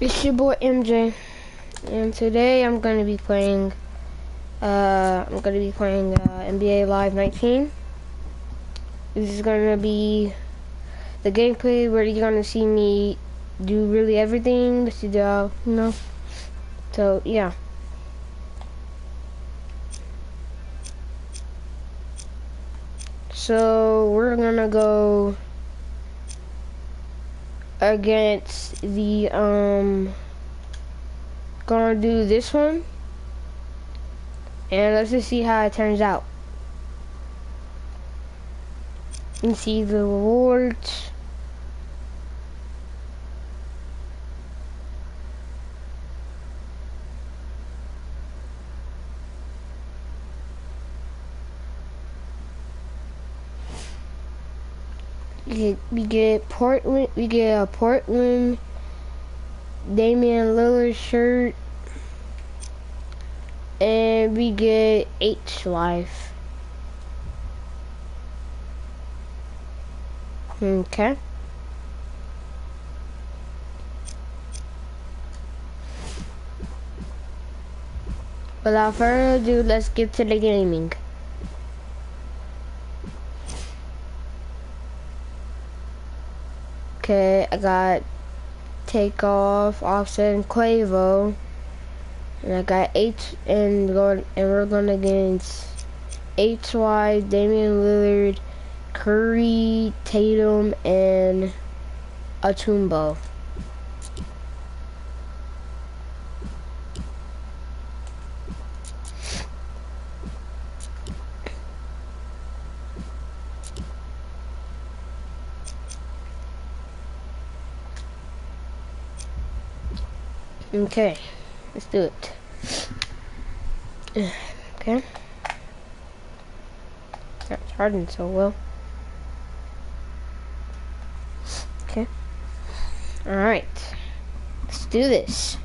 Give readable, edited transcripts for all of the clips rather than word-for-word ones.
It's your boy MJ, and today I'm gonna be playing. NBA Live 19. This is gonna be the gameplay where you're gonna see me do really everything that you do, you know. So yeah. So we're gonna go against the gonna do this one, and let's just see how it turns out. You can see the rewards. We get Portland. We get a Portland Damian Lillard shirt, and we get H Life. Okay. Without further ado, let's get to the gaming. Okay, I got Takeoff, Offset, and Quavo, and I got we're going against HY, Damian Lillard, Curry, Tatum, and Atumbo. Okay, let's do it. Okay. Not charging so well. Okay. Alright. Let's do this.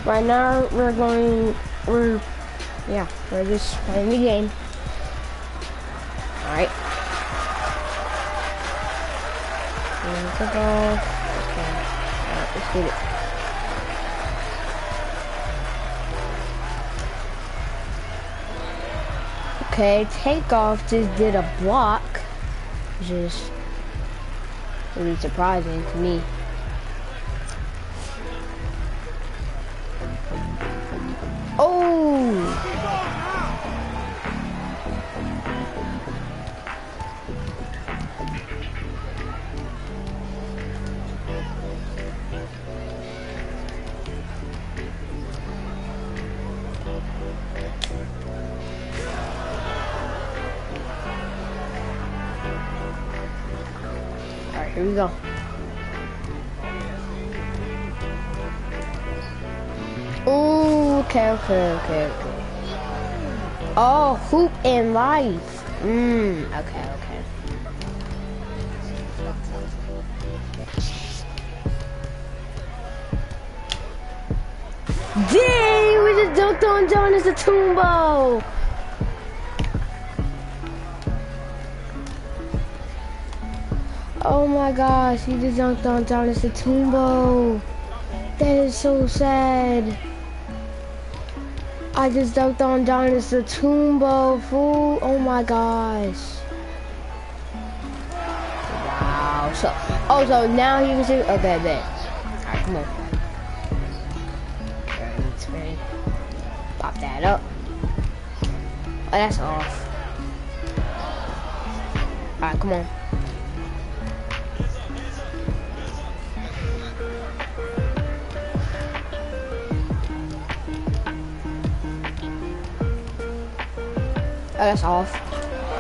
Right now we're just playing the game. Alright. Okay. Alright, let's do it. Okay, Takeoff just did a block, which is really surprising to me. Oh! Alright, here we go. Ooh, okay. Oh, hoop and life. Okay. Dang, we just dunked on Jonas Atumbo. Oh my gosh, he just dunked on Jonas Atumbo. That is so sad. I just dunked on Jonas Atumbo, fool. Oh my gosh. Wow. So now he can see. Okay, bet. Alright, come on. Spin. Pop that up. Oh, that's off. Alright, come on. Oh, that's off.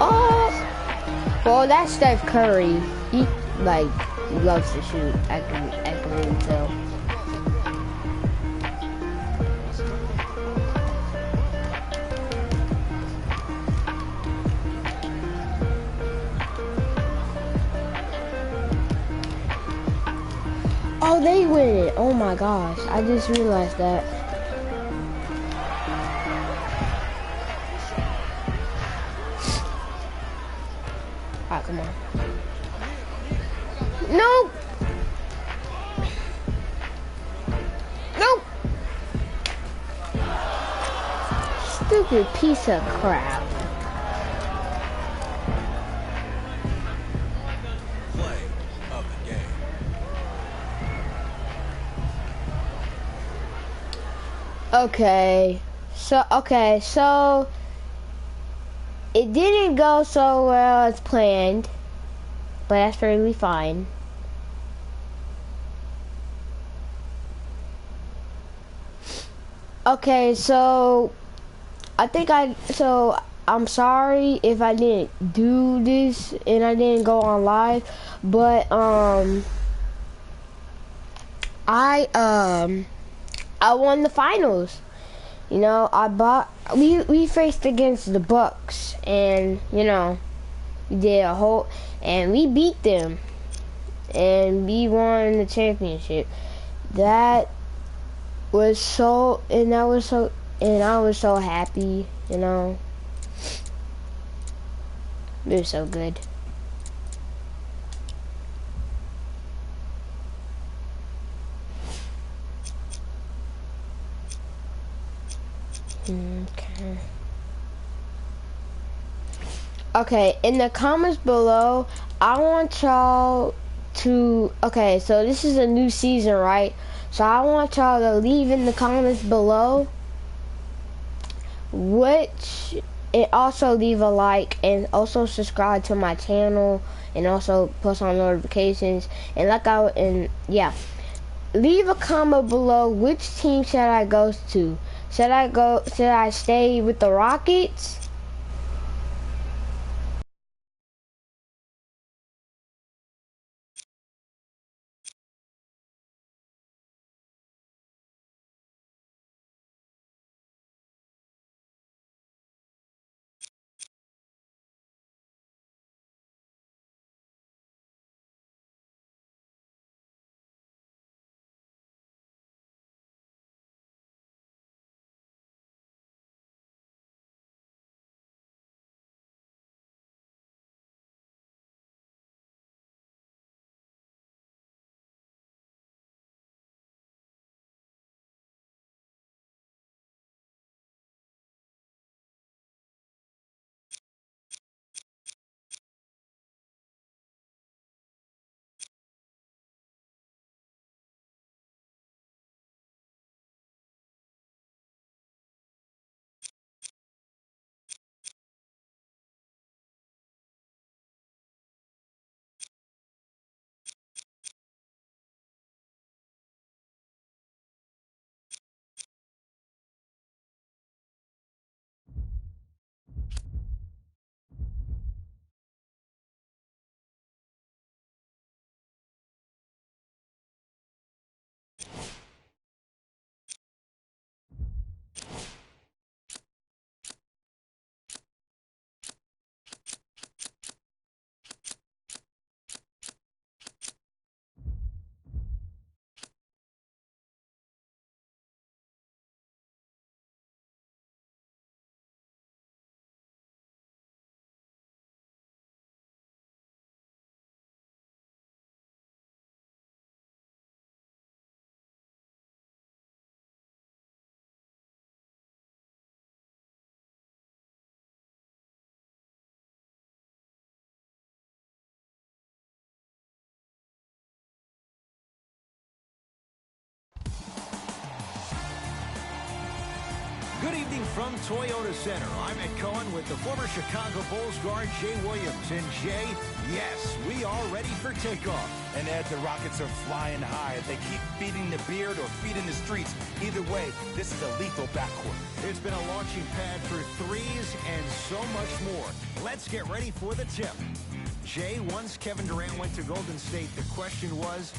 Oh! Well, that's Steph Curry. He, like, loves to shoot. I can really tell. Oh, they win it. Oh my gosh. I just realized that. Alright, come on. Nope. Nope. Stupid piece of crap. Play of the game. Okay, so it didn't go so well as planned, but that's fairly fine. Okay, so I'm sorry if I didn't do this and I didn't go on live, but I won the finals. You know, we faced against the Bucks, and you know, we did a whole, and we beat them, and we won the championship. That was so, and I was so happy. You know, it was so good. Okay. Okay, in the comments below, I want y'all to, okay, so this is a new season, right? So I want y'all to leave in the comments below which, and also leave a like, and also subscribe to my channel, and also post on notifications, and yeah. Leave a comment below which team should I go to. Should I stay with the Rockets? From Toyota Center, I'm at Cohen with the former Chicago Bulls guard Jay Williams. And Jay, yes, we are ready for takeoff. And Ed, the Rockets are flying high. They keep feeding the beard or feeding the streets. Either way, this is a lethal backcourt. It's been a launching pad for threes and so much more. Let's get ready for the tip. Jay, once Kevin Durant went to Golden State, the question was,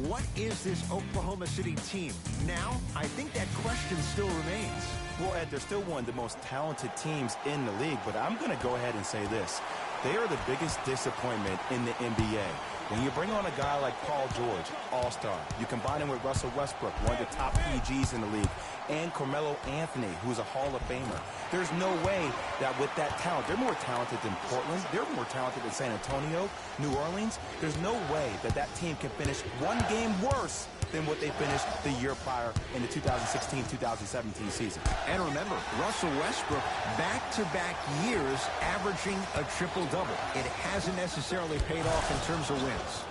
what is this Oklahoma City team? Now, I think that question still remains. Well, Ed, they're still one of the most talented teams in the league, but I'm going to go ahead and say this. They are the biggest disappointment in the NBA. When you bring on a guy like Paul George, all-star, you combine him with Russell Westbrook, one of the top PGs in the league, and Carmelo Anthony, who's a Hall of Famer. There's no way that with that talent, they're more talented than Portland, they're more talented than San Antonio, New Orleans. There's no way that that team can finish one game worse than what they finished the year prior in the 2016-2017 season. And remember, Russell Westbrook, back-to-back years averaging a triple-double. It hasn't necessarily paid off in terms of wins.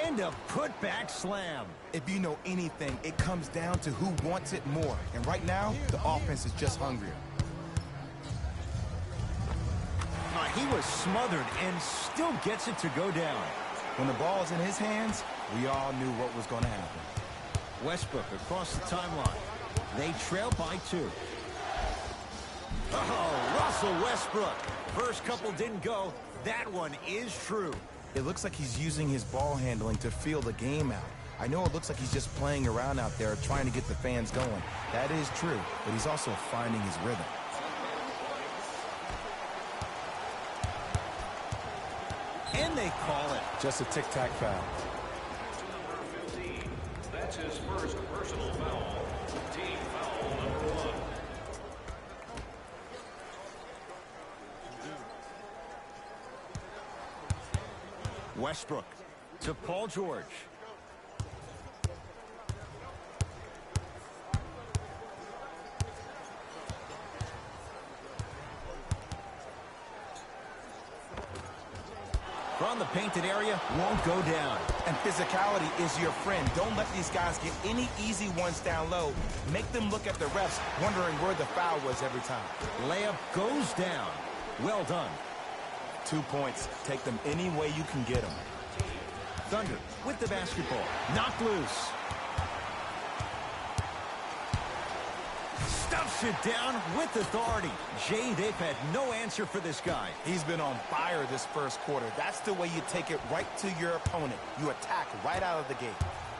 And a putback slam. If you know anything, it comes down to who wants it more. And right now, the offense is just hungrier. He was smothered and still gets it to go down. When the ball is in his hands, we all knew what was going to happen. Westbrook across the timeline. They trail by 2. Oh, Russell Westbrook. First couple didn't go. That one is true. It looks like he's using his ball handling to feel the game out. I know it looks like he's just playing around out there trying to get the fans going. That is true, but he's also finding his rhythm. And they call it. Just a tic-tac foul. Number 15. That's his first personal foul. Team foul number 1. Westbrook to Paul George. From the painted area, won't go down. And physicality is your friend. Don't let these guys get any easy ones down low. Make them look at the refs, wondering where the foul was every time. Layup goes down. Well done. 2 points. Take them any way you can get them. Thunder with the basketball. Knocked loose. Stuffs it down with authority. Jay, they've had no answer for this guy. He's been on fire this first quarter. That's the way you take it right to your opponent. You attack right out of the gate.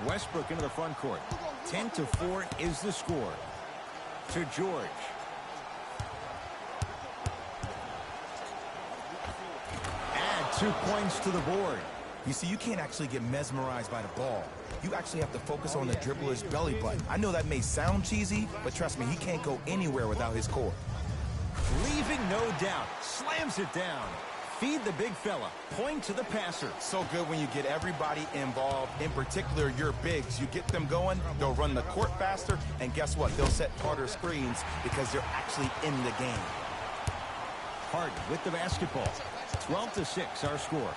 Westbrook into the front court. 10-4 is the score. To George. Add 2 points to the board. You see, you can't actually get mesmerized by the ball. You actually have to focus on the dribbler's belly button. I know that may sound cheesy, but trust me, he can't go anywhere without his core. Leaving no doubt. Slams it down. Feed the big fella. Point to the passer. So good when you get everybody involved, in particular your bigs. You get them going, they'll run the court faster, and guess what? They'll set harder screens because they're actually in the game. Harden with the basketball. 12-6 our score.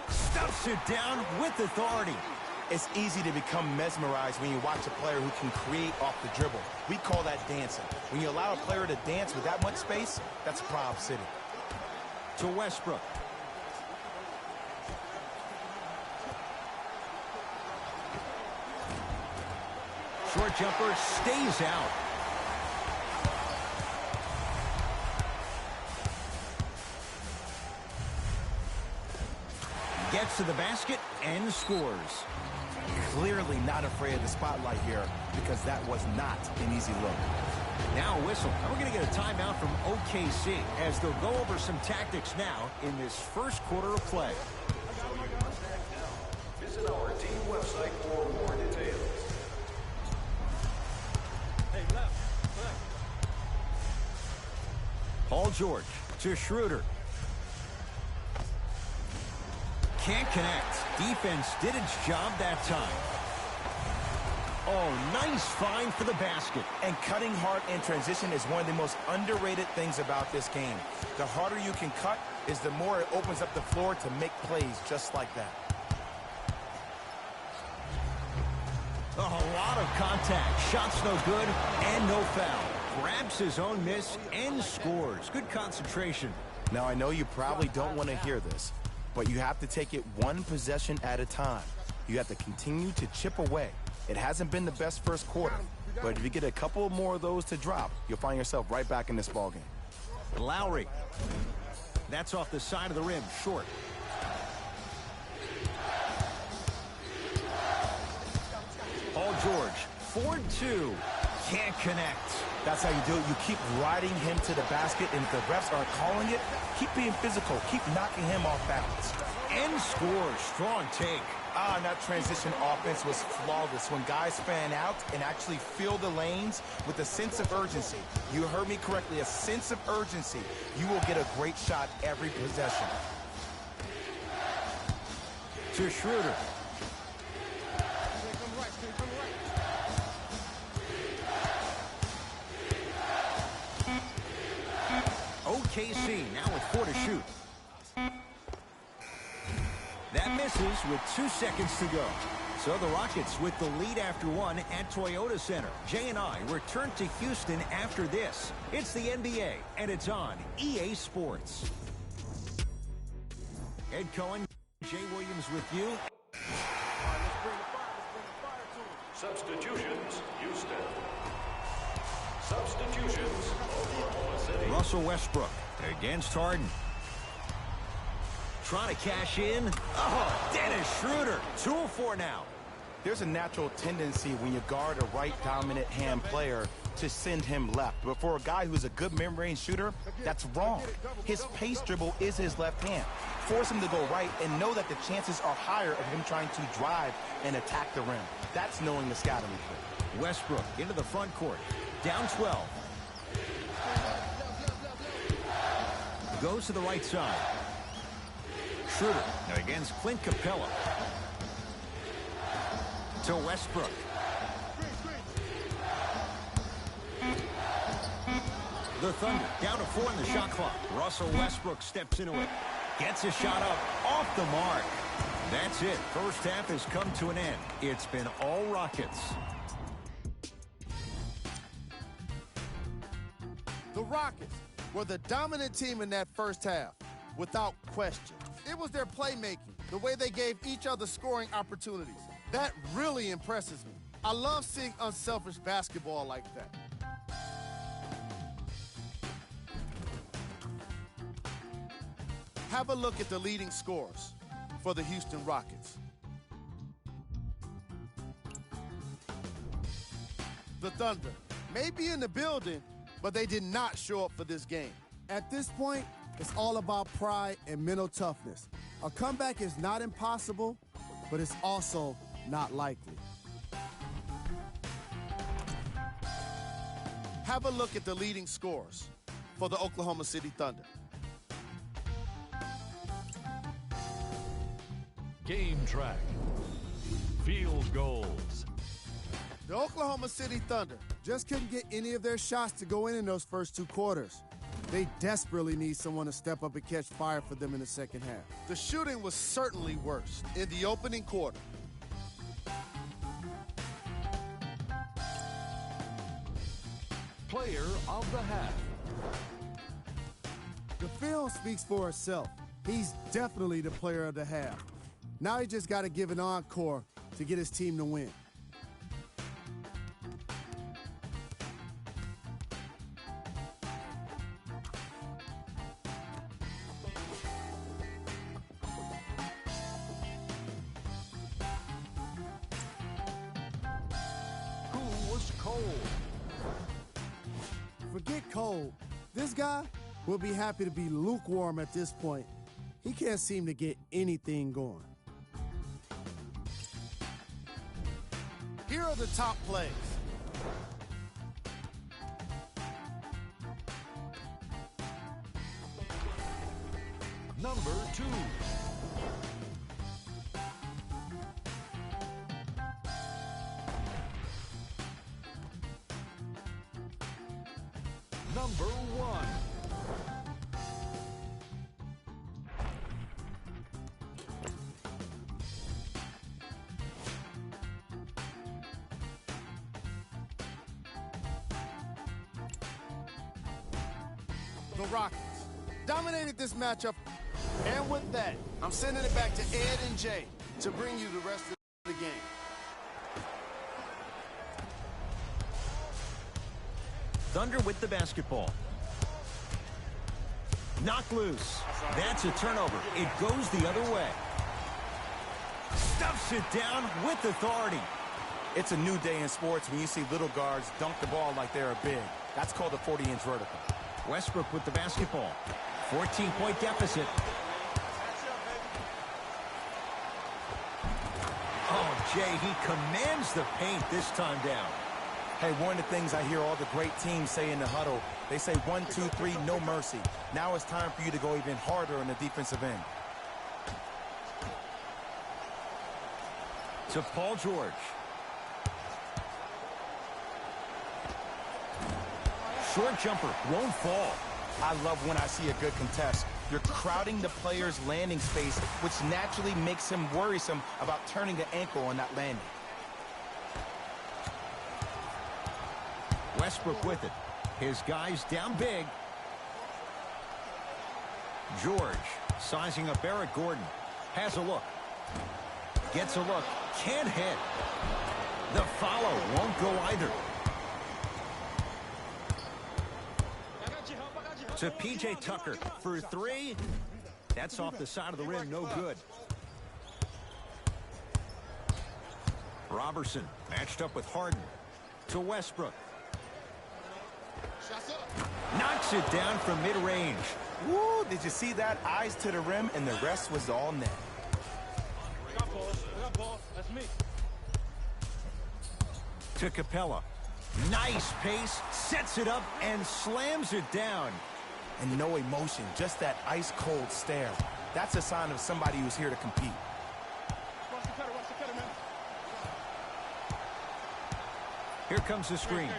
Stuffs it down with authority. It's easy to become mesmerized when you watch a player who can create off the dribble. We call that dancing. When you allow a player to dance with that much space, that's Prob City. To Westbrook. Short jumper stays out. Gets to the basket and scores. Clearly not afraid of the spotlight here because that was not an easy look. Now a whistle. And we're going to get a timeout from OKC as they'll go over some tactics now in this first quarter of play. So you must act now. Visit our team website for more details. Hey, left. Paul George to Schroeder. Can't connect. Defense did its job that time. Oh, nice find for the basket. And cutting hard in transition is one of the most underrated things about this game. The harder you can cut is the more it opens up the floor to make plays just like that. A lot of contact. Shots no good and no foul. Grabs his own miss and scores. Good concentration. Now, I know you probably don't want to hear this, but you have to take it one possession at a time. You have to continue to chip away. It hasn't been the best first quarter, but if you get a couple more of those to drop, you'll find yourself right back in this ballgame. Lowry. That's off the side of the rim, short. Paul George, 4-2. Can't connect. That's how you do it. You keep riding him to the basket, and if the refs aren't calling it, keep being physical. Keep knocking him off balance. And scores. Strong take. And that transition offense was flawless when guys fan out and actually fill the lanes with a sense of urgency. You heard me correctly, a sense of urgency. You will get a great shot every possession. To Schroeder. OKC now with 4 to shoot. That misses with 2 seconds to go. So the Rockets with the lead after one at Toyota Center. Jay and I return to Houston after this. It's the NBA, and it's on EA Sports. Ed Cohen, Jay Williams with you. Substitutions, Houston. Substitutions, Oklahoma City. Russell Westbrook against Harden. Trying to cash in. Oh, Dennis Schroeder. 2 of 4 now. There's a natural tendency when you guard a right dominant hand player to send him left. But for a guy who's a good mid-range shooter, that's wrong. His pace dribble is his left hand. Force him to go right and know that the chances are higher of him trying to drive and attack the rim. That's knowing the scouting report. Westbrook into the front court. Down 12. Goes to the right side. Schroeder against Clint Capella. To Westbrook. The Thunder down to 4 in the shot clock. Russell Westbrook steps into it. Gets a shot up off the mark. That's it. First half has come to an end. It's been all Rockets. The Rockets were the dominant team in that first half, without question. It was their playmaking, the way they gave each other scoring opportunities. That really impresses me. I love seeing unselfish basketball like that. Have a look at the leading scorers for the Houston Rockets. The Thunder may be in the building, but they did not show up for this game. At this point, it's all about pride and mental toughness. A comeback is not impossible, but it's also not likely. Have a look at the leading scorers for the Oklahoma City Thunder. Game track. Field goals. The Oklahoma City Thunder just couldn't get any of their shots to go in those first 2 quarters. They desperately need someone to step up and catch fire for them in the second half. The shooting was certainly worse in the opening quarter. Player of the half. The film speaks for itself. He's definitely the player of the half. Now he just got to give an encore to get his team to win. Who was cold? Forget cold. This guy will be happy to be lukewarm at this point. He can't seem to get anything going. Here are the top plays. Number 2. Number 1. the Rockets dominated this matchup. And with that, I'm sending it back to Ed and Jay to bring you the rest of the game. Thunder with the basketball. Knocked loose. That's a turnover. It goes the other way. Stuffs it down with authority. It's a new day in sports when you see little guards dunk the ball like they're big. That's called a 40-inch vertical. Westbrook with the basketball. 14-point deficit. Oh, Jay, he commands the paint this time down. Hey, one of the things I hear all the great teams say in the huddle, they say 1, 2, 3, no mercy. Now it's time for you to go even harder on the defensive end. To Paul George. Short jumper won't fall. I love when I see a good contest. You're crowding the player's landing space, which naturally makes him worrisome about turning the ankle on that landing. Westbrook with it. His guys down big. George sizing up Eric Gordon. Has a look. Gets a look. Can't hit. The follow won't go either. To P.J. Tucker for three. That's off the side of the rim. No good. Robertson matched up with Harden. To Westbrook. Knocks it down from mid-range. Woo, did you see that? Eyes to the rim, and the rest was all net. That's me. To Capella. Nice pace, sets it up, and slams it down. And no emotion, just that ice-cold stare. That's a sign of somebody who's here to compete. Watch the cutter, man. Here comes the screen.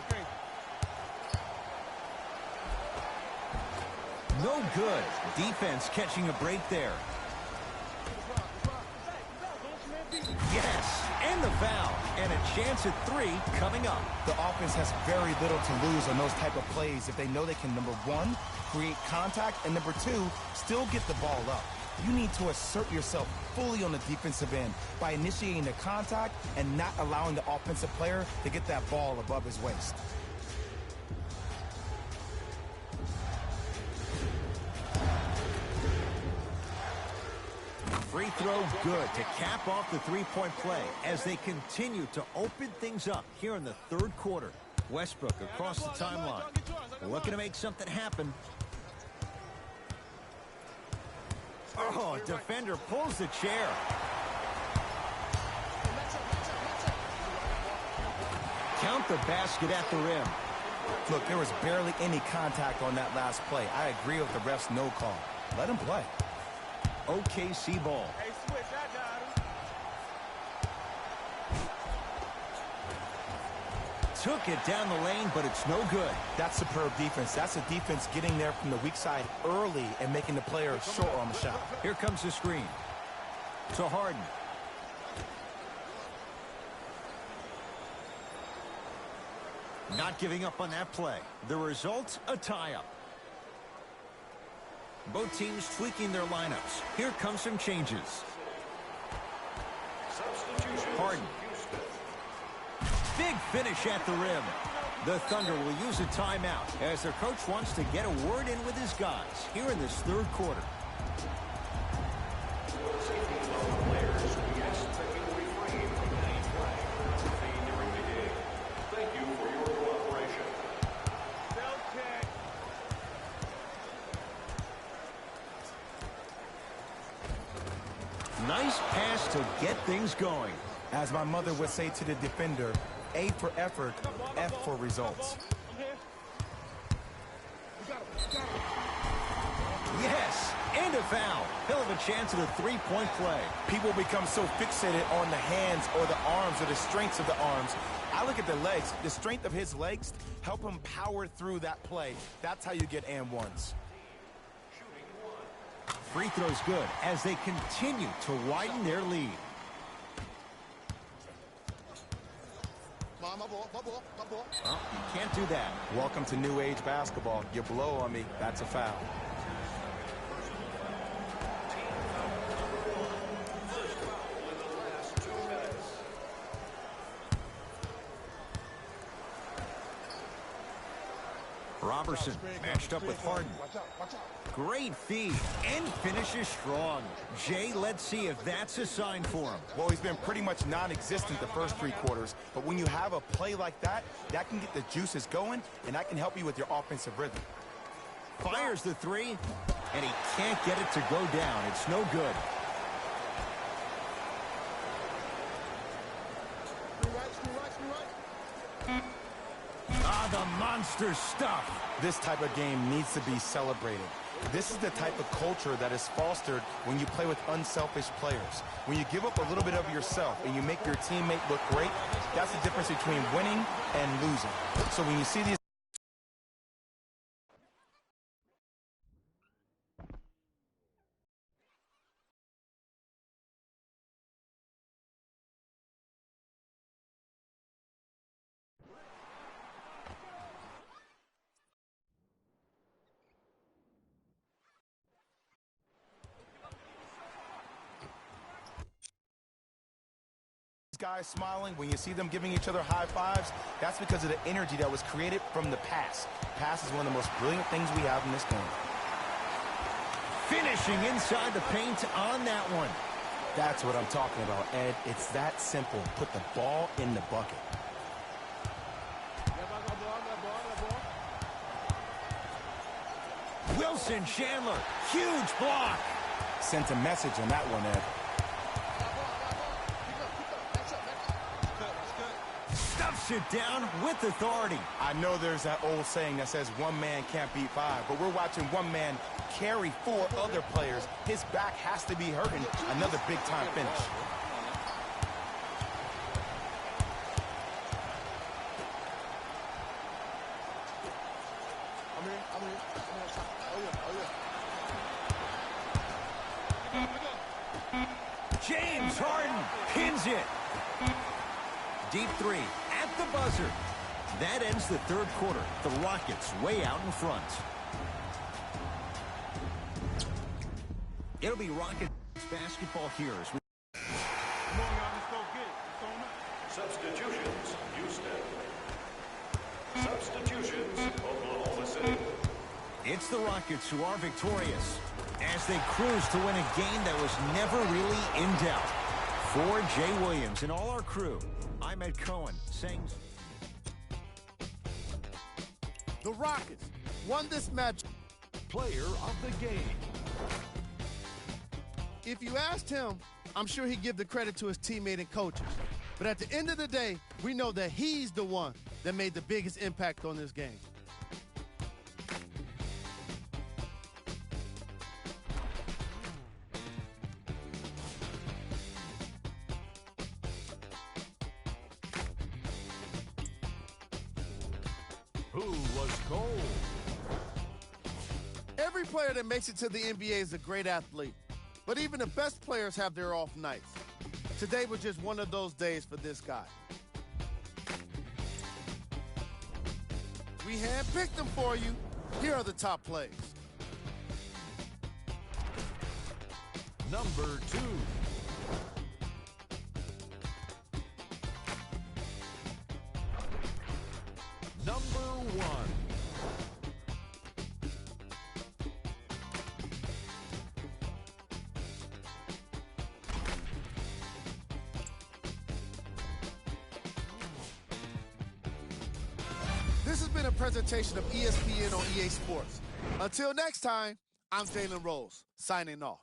No good. Defense catching a break there. Yes, and the foul. And a chance at three coming up. The offense has very little to lose on those type of plays if they know they can, number one, create contact, and number two, still get the ball up. You need to assert yourself fully on the defensive end by initiating the contact and not allowing the offensive player to get that ball above his waist. Free throw good to cap off the three-point play as they continue to open things up here in the third quarter. Westbrook across the timeline. Looking to make something happen. Oh, defender pulls the chair. Count the basket at the rim. Look, there was barely any contact on that last play. I agree with the ref's no call. Let him play. OKC ball. Hey, switch, I got him. Took it down the lane, but it's no good. That's superb defense. That's a defense getting there from the weak side early and making the player short on the shot. Here comes the screen. To Harden. Not giving up on that play. The result, a tie-up. Both teams tweaking their lineups. Here comes some changes. Harden. Big finish at the rim. The Thunder will use a timeout as their coach wants to get a word in with his guys here in this third quarter. Nice pass to get things going. As my mother would say to the defender, A for effort, F for results. Yes, and a foul. He'll have a chance at a three-point play. People become so fixated on the hands or the arms or the strengths of the arms. I look at the legs. The strength of his legs help him power through that play. That's how you get and ones. Free throws good as they continue to widen their lead. Well, you can't do that. Welcome to new age basketball. You blow on me, that's a foul. Robertson matched up with Harden. Great feed and finishes strong. Jay, let's see if that's a sign for him. Well, he's been pretty much non-existent the first 3 quarters, but when you have a play like that, that can get the juices going, and that can help you with your offensive rhythm. Fires the 3, and he can't get it to go down. It's no good. Ah, the monster stuff. This type of game needs to be celebrated. This is the type of culture that is fostered when you play with unselfish players. When you give up a little bit of yourself and you make your teammate look great, that's the difference between winning and losing. So when you see these guys smiling, when you see them giving each other high fives, that's because of the energy that was created from the pass. Pass is one of the most brilliant things we have in this game. Finishing inside the paint on that one. That's what I'm talking about, Ed. It's that simple. Put the ball in the bucket. Wilson Chandler, huge block. Sent a message on that one, Ed. Stuffs it down with authority. I know there's that old saying that says one man can't beat 5, but we're watching one man carry 4 other players. His back has to be hurting. Another big-time finish. James Harden pins it. Deep 3 at the buzzer. That ends the 3rd quarter. The Rockets way out in front. It'll be Rockets basketball here as we... Substitutions, Houston. Substitutions, Oklahoma City. It's the Rockets who are victorious as they cruise to win a game that was never really in doubt. For Jay Williams and all our crew, I'm Ed Cohen saying... The Rockets won this match. Player of the game. If you asked him, I'm sure he'd give the credit to his teammate and coaches. But at the end of the day, we know that he's the one that made the biggest impact on this game. Who was cold? Every player that makes it to the NBA is a great athlete. But even the best players have their off nights. Today was just one of those days for this guy. We handpicked them for you. Here are the top plays. Number 2. Number 1. This has been a presentation of ESPN on EA Sports. Until next time, I'm Jalen Rose, signing off.